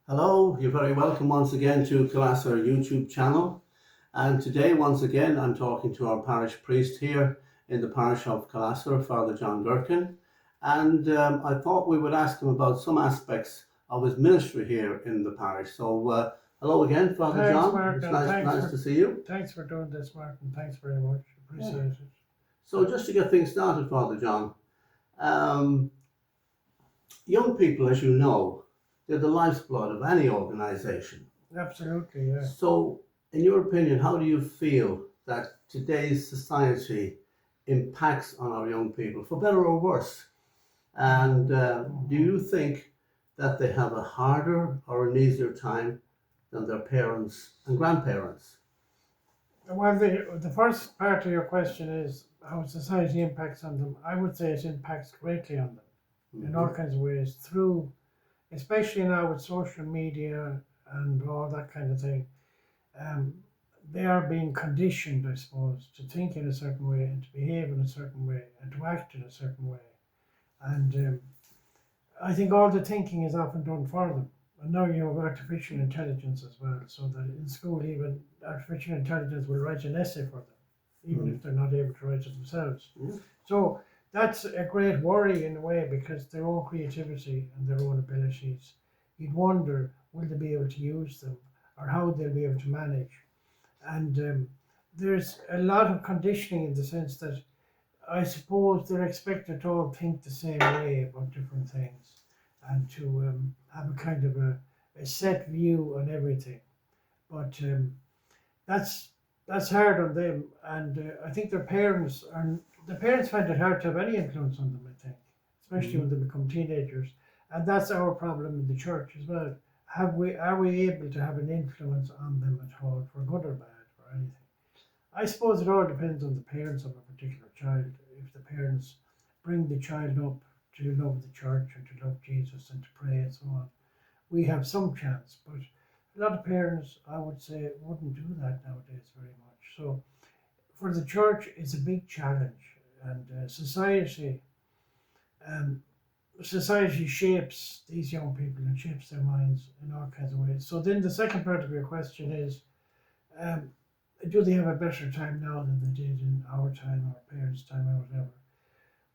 Hello, you're very welcome once again to Colassa YouTube channel. And today, once again, I'm talking to our parish priest here in the parish of Colassa, Father John Gherkin. And I thought we would ask him about some aspects of his ministry here in the parish. So, hello again, Father Thanks, John. Mark, It's and nice to see you. thanks for doing this, Mark, and thanks very much. Appreciate it. So, just to get things started, Father John, um, young people, as you know, they're the lifeblood of any organisation. Absolutely, yeah. So, in your opinion, how do you feel that today's society impacts on our young people, for better or worse? And do you think that they have a harder or an easier time than their parents and grandparents? Well, the first part of your question is how society impacts on them. I would say it impacts greatly on them in all kinds of ways, through, especially now with social media and all that kind of thing. Um, they are being conditioned, I suppose, to think in a certain way and to behave in a certain way and to act in a certain way. And I think all the thinking is often done for them. And now you have artificial intelligence as well, so that in school even artificial intelligence will write an essay for them, even if they're not able to write it themselves. So that's a great worry in a way, because their own creativity and their own abilities, you'd wonder, will they be able to use them or how they'll be able to manage. And there's a lot of conditioning in the sense that I suppose they're expected to all think the same way about different things and to have a kind of a set view on everything. But that's that's hard on them, and I think the parents find it hard to have any influence on them. I think, especially when they become teenagers, and that's our problem in the church as well. Are we able to have an influence on them at all, for good or bad, or anything? I suppose it all depends on the parents of a particular child. If the parents bring the child up to love the church and to love Jesus and to pray and so on, we have some chance. But a lot of parents, I would say, wouldn't do that nowadays very much. So for the church, it's a big challenge, and um, society shapes these young people and shapes their minds in all kinds of ways. So then the second part of your question is, um, do they have a better time now than they did in our time, our parents' time, or whatever?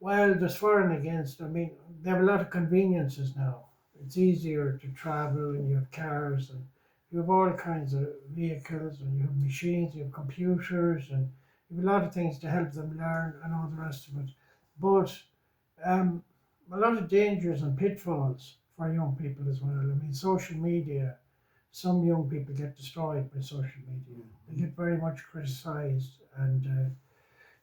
Well, there's for and against. I mean, they have a lot of conveniences now. It's easier to travel, and you have cars, and you have all kinds of vehicles, and you have machines, you have computers, and you have a lot of things to help them learn and all the rest of it. But um, a lot of dangers and pitfalls for young people as well. I mean, social media, some young people get destroyed by social media. They get very much criticized, and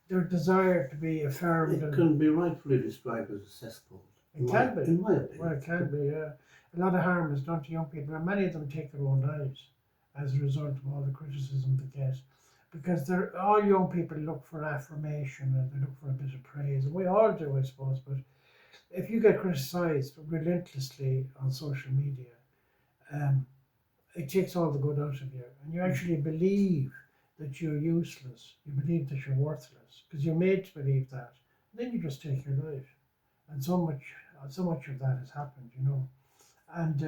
their desire to be affirmed. It can be rightfully described as a cesspool. It can be. In my opinion. Well, it can be, yeah. A lot of harm is done to young people, and many of them take their own lives as a result of all the criticism they get. Because all young people look for affirmation and they look for a bit of praise. And we all do, I suppose. But if you get criticized relentlessly on social media, um, it takes all the good out of you, and you actually believe that you're useless. You believe that you're worthless because you're made to believe that. And then you just take your life, and so much of that has happened, and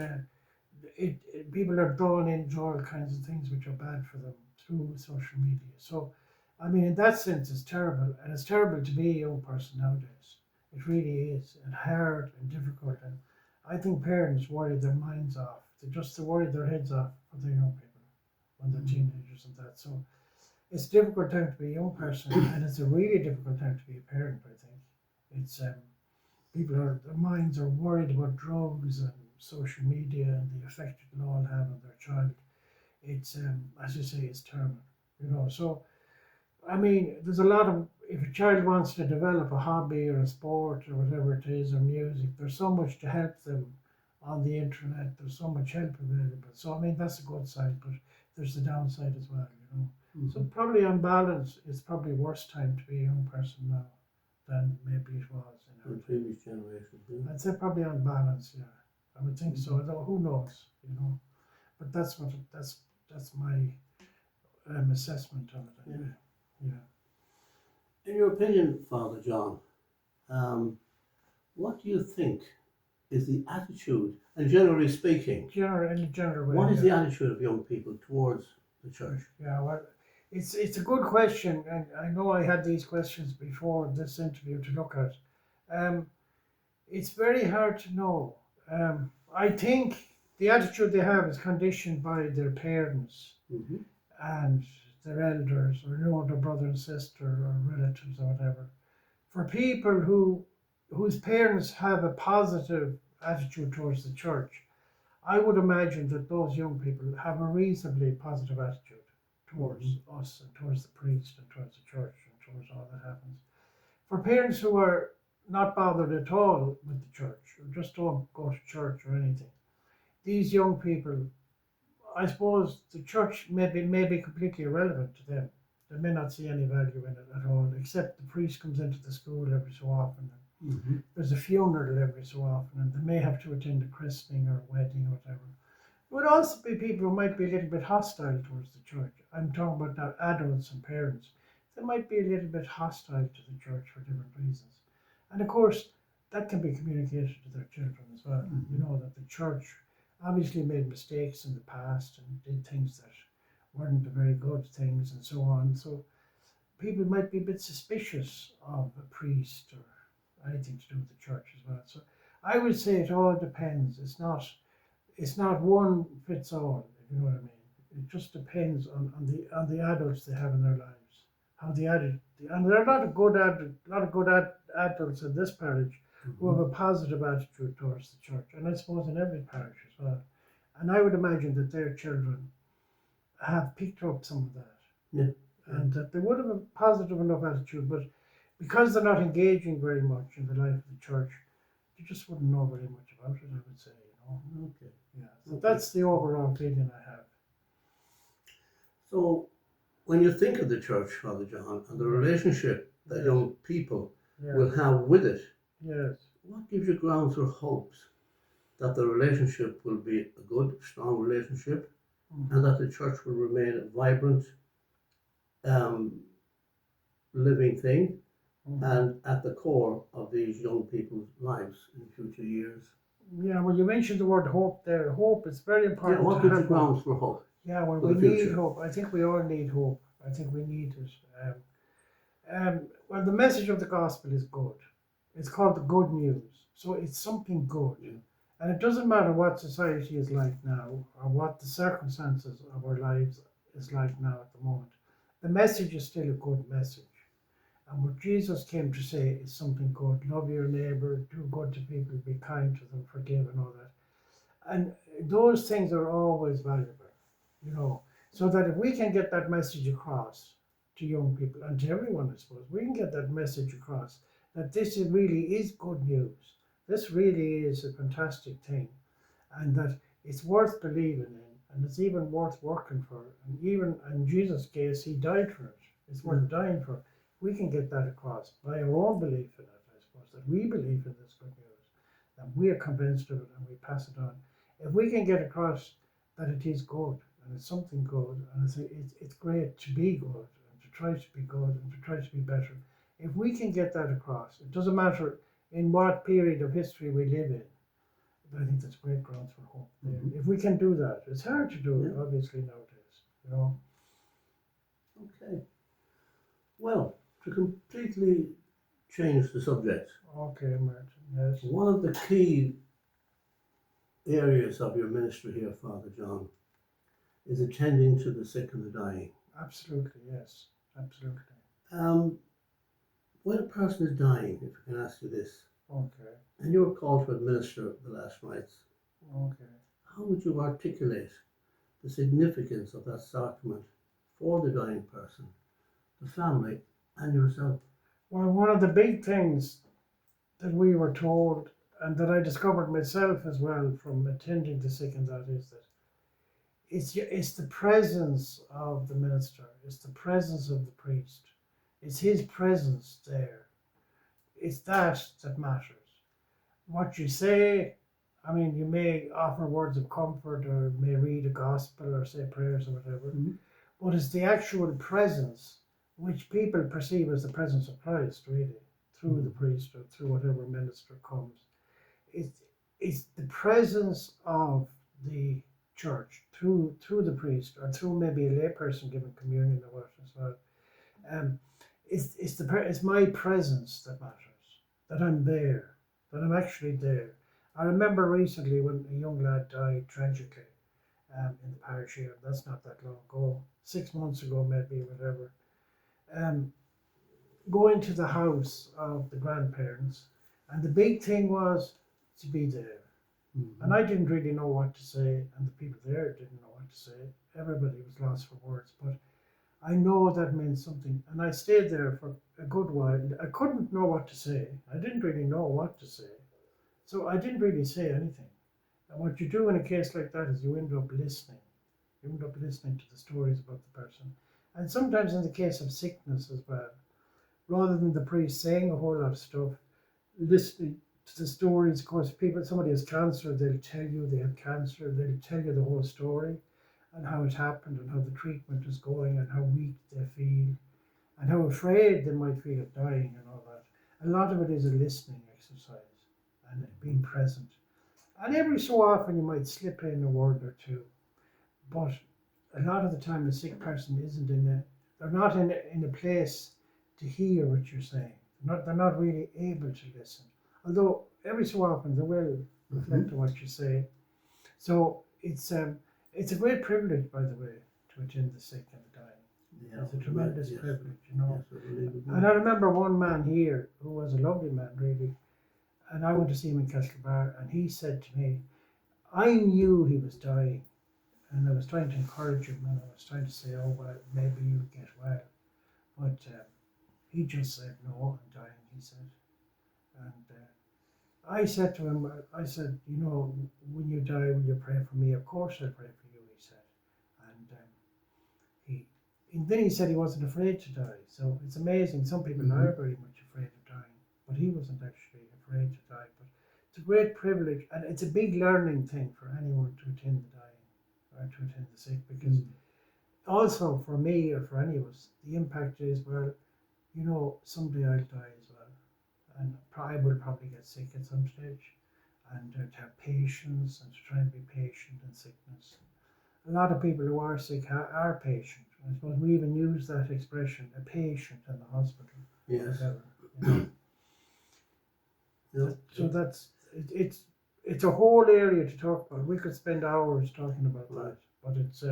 people are drawn into all kinds of things which are bad for them through social media. So, I mean, in that sense, it's terrible, and it's terrible to be a young person nowadays. It really is, and hard and difficult. And I think parents worry their minds off. They worry their heads off for their young people when they're teenagers and that. So it's a difficult time to be a young person, and it's a really difficult time to be a parent. I think it's their minds are worried about drugs and social media and the effect it can all have on their child. It's as you say, it's terrible. So I mean, there's a lot of, if a child wants to develop a hobby or a sport or whatever it is, or music, there's so much to help them on the internet. There's so much help available. So I mean, that's a good side, but there's the downside as well. So probably on balance, it's probably worse time to be a young person now than maybe it was in our previous generation. I'd say probably on balance, yeah. I would think so. Although who knows. But that's my assessment of it. Yeah. In your opinion, Father John, what do you think is the attitude, and generally speaking, in a general way. what is yeah. the attitude of young people towards the church? Yeah, well, it's a good question, and I know I had these questions before this interview to look at. Um, it's very hard to know. I think the attitude they have is conditioned by their parents Hmm. and their elders, or their brother and sister, or relatives, or whatever. For people whose parents have a positive attitude towards the church, I would imagine that those young people have a reasonably positive attitude towards us and towards the priest and towards the church and towards all that happens. For parents who are not bothered at all with the church or just don't go to church or anything, these young people, I suppose the church may be completely irrelevant to them. They may not see any value in it at all, except the priest comes into the school every so often. Hmm. There's a funeral every so often, and they may have to attend a christening or a wedding or whatever. There would also be people who might be a little bit hostile towards the church. I'm talking about now adults and parents. They might be a little bit hostile to the church for different reasons. And of course, that can be communicated to their children as well. You know, that the church obviously made mistakes in the past and did things that weren't very good things and so on. So people might be a bit suspicious of a priest or anything to do with the church as well. So I would say it all depends. It's not one fits all, if you know what I mean. It just depends on the adults they have in their lives. How the adult, and there are a lot of good adults in this parish who have a positive attitude towards the church, and I suppose in every parish as well. And I would imagine that their children have picked up some of that. Yeah. And that they would have a positive enough attitude, but because they're not engaging very much in the life of the church, you just wouldn't know very much about it, I would say, Okay. Yeah. So that's the overall feeling I have. So, when you think of the church, Father John, and the relationship that Yes. young people Yeah. will have with it, Yes. what gives you grounds for hopes that the relationship will be a good, strong relationship, and that the church will remain a vibrant, living thing, and at the core of these young people's lives in future years? Yeah, well, you mentioned the word hope there. Hope is very important. Yeah, what to gives you have hope. grounds for hope? Yeah, well, for we the need future? hope. I think we all need hope. I think we need it. Well, the message of the gospel is good. It's called the good news. So it's something good. Yeah. And it doesn't matter what society is like now or what the circumstances of our lives is like now at the moment. The message is still a good message. And what Jesus came to say is something good. Love your neighbor, do good to people, be kind to them, forgive, and all that. And those things are always valuable, so that if we can get that message across to young people and to everyone, I suppose, we can get that message across that this really is good news. This really is a fantastic thing, and that it's worth believing in, and it's even worth working for. And even in Jesus' case, he died for it. It's worth dying for. We can get that across by our own belief in it, I suppose, that we believe in this good news, that we are convinced of it and we pass it on. If we can get across that it is good and it's something good and it's great to be good and to try to be good and to try to be better, if we can get that across, it doesn't matter in what period of history we live in, but I think that's great grounds for hope. If we can do that, it's hard to do it, obviously, nowadays, Okay. Well, to completely change the subject, Okay, Martin, yes. one of the key areas of your ministry here, Father John, is attending to the sick and the dying. Absolutely, yes. Absolutely. When a person is dying, if I can ask you this, Okay, and you're called to administer the last rites, okay. how would you articulate the significance of that sacrament for the dying person, the family, and yourself? Well, one of the big things that we were told, and that I discovered myself as well from attending the sick and that, is that it's the presence of the minister, it's the presence of the priest, it's his presence there. It's that matters. What you say, I mean, you may offer words of comfort or may read a gospel or say prayers or whatever, but it's the actual presence which people perceive as the presence of Christ, really, through the priest or through whatever minister comes. it's the presence of the church through the priest or through maybe a layperson giving communion or what as well. Um, it's my presence that matters. That I'm there. That I'm actually there. I remember recently when a young lad died tragically in the parish here. That's not that long ago. 6 months ago, maybe, whatever. Um, Going to the house of the grandparents, and the big thing was to be there. Mm-hmm. And I didn't really know what to say, and the people there didn't know what to say. Everybody was lost for words, but I know that meant something. And I stayed there for a good while. I couldn't know what to say. I didn't really know what to say. So I didn't really say anything. And what you do in a case like that is you end up listening. You end up listening to the stories about the person. And sometimes in the case of sickness as well, rather than the priest saying a whole lot of stuff, listening to the stories. Of course, somebody has cancer, they'll tell you they have cancer, they'll tell you the whole story and how it happened and how the treatment is going and how weak they feel and how afraid they might feel of dying and all that. A lot of it is a listening exercise and being present. And every so often you might slip in a word or two, but a lot of the time a sick person they're not in a place to hear what you're saying. They're not really able to listen. Although every so often they will reflect on what you say. So it's a great privilege, by the way, to attend the sick and the dying. Yeah, It's a tremendous yes. privilege, you know. Yes, I believe it. And I remember one man here who was a lovely man, really, and I went to see him in Castlebar, and he said to me, I knew he was dying, and I was trying to encourage him, and I was trying to say, oh, well, maybe you'll get well. But he just said, no, I'm dying, he said. And I said to him, I said, you know, when you die, will you pray for me? Of course I'll pray for you, he said. And then he said he wasn't afraid to die. So it's amazing. Some people are very much afraid of dying, but he wasn't actually afraid to die. But it's a great privilege, and it's a big learning thing for anyone to attend the dying or to attend the sick, because also for me or for any of us, the impact is, well, you know, someday I'll die as well, and I will probably get sick at some stage, and to have patience and to try and be patient in sickness. A lot of people who are sick are patient. I suppose we even use that expression, a patient in the hospital. Yes. Whatever, you know. Yeah. So it's a whole area to talk about. We could spend hours talking about that, but it's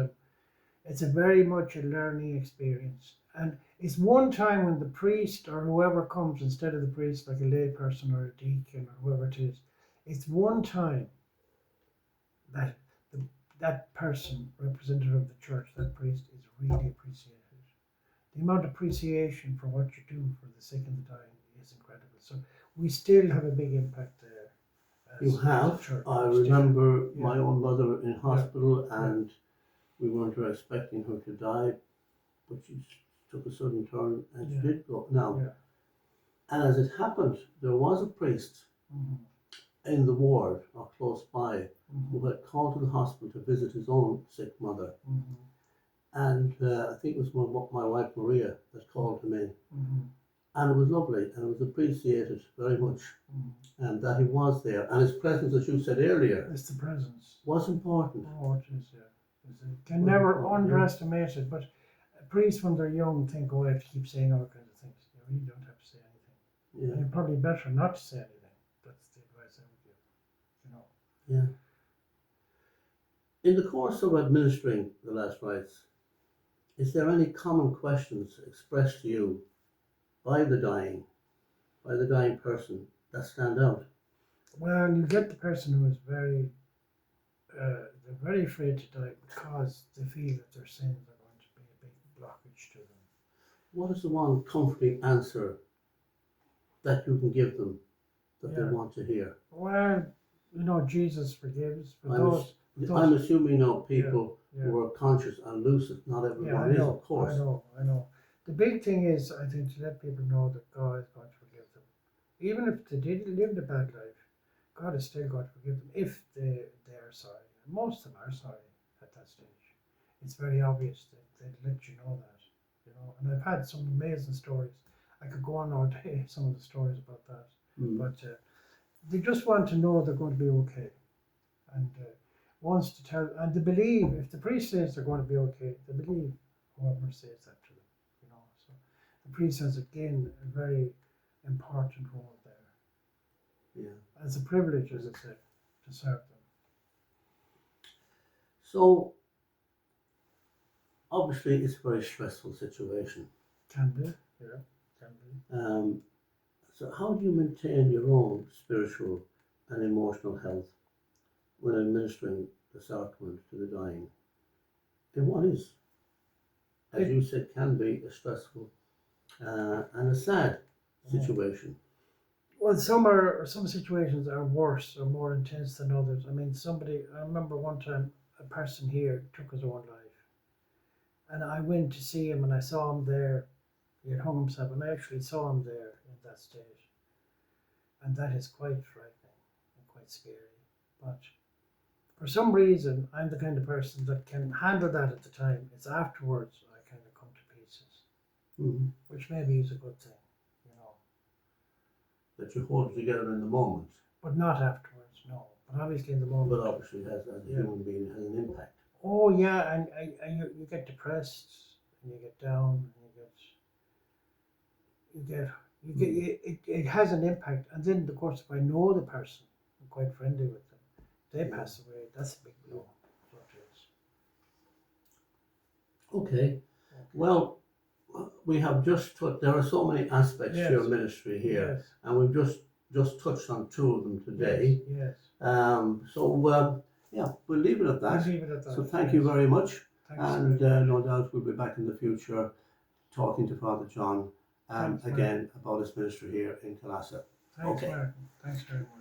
a very much a learning experience. And it's one time when the priest or whoever comes instead of the priest, like a lay person or a deacon or whoever it is, it's one time that that person, representative of the church, that priest, is really appreciated. The amount of appreciation for what you do for the sick and the dying is incredible. So we still have a big impact there. You have. I remember my own mother in hospital, and we weren't expecting her to die, but she took a sudden turn and she did go. Now, and as it happened, there was a priest in the ward or close by who had called to the hospital to visit his own sick mother. And I think it was my wife Maria that called him in. And it was lovely, and it was appreciated very much, and that he was there. And his presence, as you said earlier, it's the presence, was important. Oh, it is, You can never underestimate it. But priests, when they're young, think, oh, I have to keep saying all kinds of things. You really don't have to say anything. And you're probably better not to say anything. That's the advice I would give, you know. Yeah. In the course of administering the last rites, is there any common questions expressed to you by the dying person that stand out? Well, you get the person who is they're very afraid to die because they feel that their sins are going to be a big blockage to them. What is the one comforting answer that you can give them that they want to hear? Well, you know, Jesus forgives. I'm assuming people who are conscious and lucid. Not everyone is, of course. I know. The big thing is, I think, to let people know that God is going to forgive them. Even if they did live a bad life, God is still going to forgive them if they are sorry. And most of them are sorry at that stage. It's very obvious that they let you know that, you know. And I've had some amazing stories. I could go on all day, some of the stories about that. But they just want to know they're going to be okay, and wants to tell, and they believe if the priest says they're going to be okay, they believe whoever says that to them, you know. So the priest has again a very important role there. Yeah. It's a privilege, as I said, to serve them. So obviously it's a very stressful situation. Can be, yeah, can be. So how do you maintain your own spiritual and emotional health when administering the sacrament to the dying? And what is, as you said, can be a stressful and a sad situation. Well, some situations are worse or more intense than others. I mean, I remember one time a person here took his own life, and I went to see him, and I saw him there. He had hung himself, and I actually saw him there in that state, and that is quite frightening and quite scary. But for some reason, I'm the kind of person that can handle that at the time. It's afterwards I kind of come to pieces, which maybe is a good thing, you know. That you hold together in the moment. But not afterwards, no. But obviously in the moment. But obviously, as a human being, it has an impact. Oh yeah, and you get depressed, and you get down, and it has an impact. And then of course, if I know the person, I'm quite friendly with them, they pass away. That's a big blow. Okay. Well, we have just touched. There are so many aspects to your ministry here, and we've just touched on two of them today. Yes. Yeah, we'll leave it at that. So thank you very much. Thanks, no doubt we'll be back in the future talking to Father John again about his ministry here in Colassa. Thanks, Martin. Thanks very much.